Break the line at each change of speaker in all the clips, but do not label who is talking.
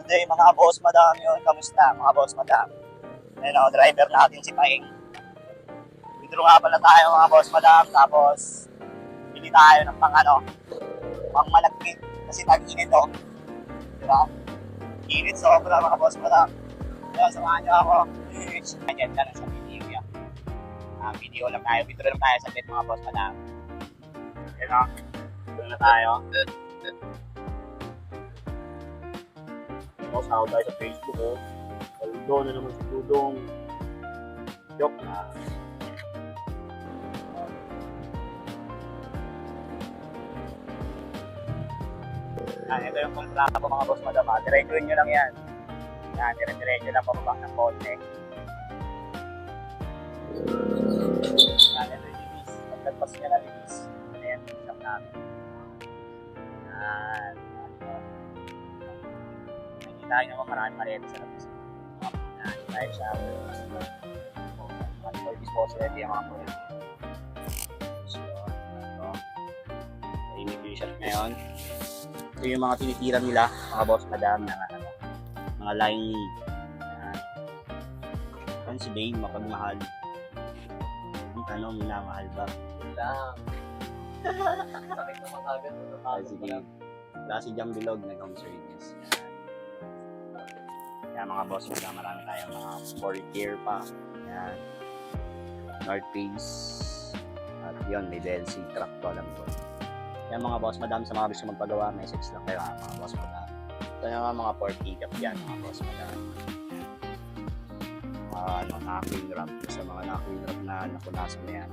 Good day mga boss madam yun. Kamusta mga boss madam? Ayun o, driver natin si Paing. Dito nga pala tayo mga boss madam. Tapos, bili tayo ng pang malagkit. Kasi tag-init o. Diba? Init sobra mga boss madam. Kaya samahan niyo ako. Ayan ka na sa video yan. Video lang tayo. Dito lang tayo sa bed mga boss madam. Ayun o. Dito na tayo. Sahod tayo sa Facebook o. Saludo na naman si Dudong. Joke na. Ito yung kontrata ko mga boss madam. Diretsuin nyo lang yan. Yan, dire-diretso lang pababa ng konti. Yan, ito yung release. Pagkagpas nyo na release. Ayan, isang namin. Yan. Nakikita nyo naman maraming maleta sa labas. Yan, tayo siya. For disposal, yung mga pwede. So, ito. Ayun yung shot ngayon. Ito yung mga tinitira nila, mga boss madam, na mga line. Yan si Dane, mapagmahal. Ang tanong, minamahal ba?
Wala. Sakit naman agad.
Sige. Wala si Jam Bilog na concerness. Yan mga boss madam, marami tayong mga 4 gear pa. Yan. North Face. At yun, may DLC truck to alam ko. Yan mga boss madam, sa mga gusto magpagawa, message lang kayo mga boss madam. Ito yung mga 4 pickup yan mga boss madam. Naka-clean wrap. Sa mga naka-clean wrap na napunasan na yan.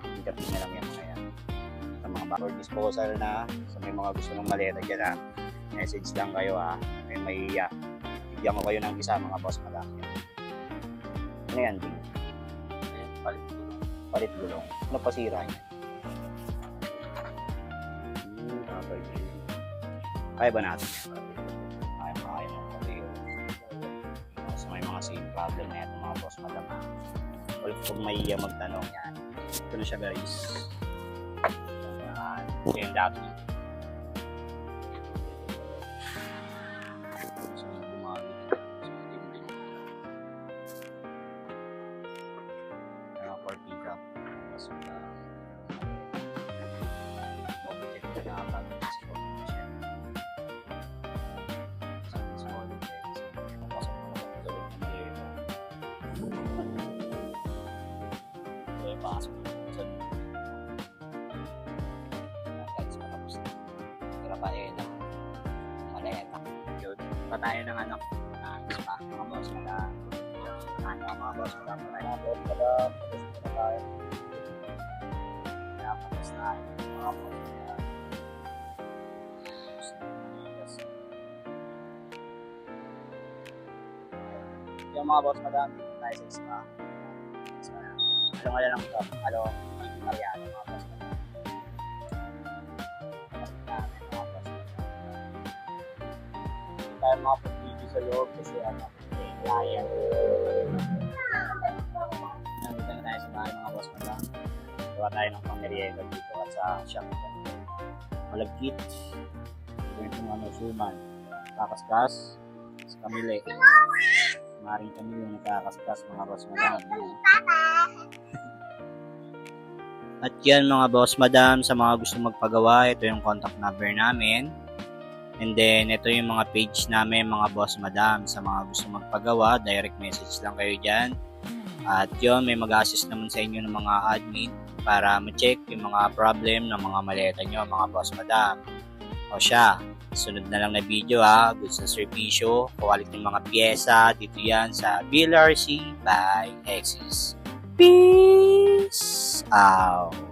Pickup na lang yan mga yan. Sa mga backward disposal na, sa may mga gusto ng maleta dyan message lang kayo may bigyan ko kayo ng isa mga boss madam. Ano yan din? Palit gulong. Ano pasira niya? Kaya ba natin? Kaya mo pati yun. So may mga same problem na yan mga boss madam. Well, kung may magtanong yan, ito na siya guys. Ito yung dati. So gumamit. For pickup. Tapos object na nakapag-isip ko siya. Small things. Pasok mo sa tulog ng dito. Okay, pasok mo sa guys, matapos na. Tira pa na maleta. Yun. Pa tayo ng spa. Mga boss na mga boss na mga boss na tayo. Tapos na mga boss na yung mga boss madam dito tayo sa spa. So, along lang ito. Mariano mga boss madam. Mga boss madam. Hindi tayo mga pag-video sa loob kasi client. Nandito na tayo sa bahay mga boss madam. Gawa tayo ng pang-merienda dito at sa shop. Malagkit. Ito yung mga suman. Kakaskas. Sa kamili. Maring kami yung nakakaskas mga boss madam. At yan mga boss madam, sa mga gusto magpagawa, ito yung contact number namin. And then, ito yung mga page namin mga boss madam. Sa mga gusto magpagawa, direct message lang kayo dyan. At yun, may mag-assist naman sa inyo ng mga admin para ma-check yung mga problem ng mga maleta nyo mga boss madam. O siya, sunod na lang na video goods na servisyo, quality ng mga pyesa, dito yan sa BLRC by Exis. Peace out!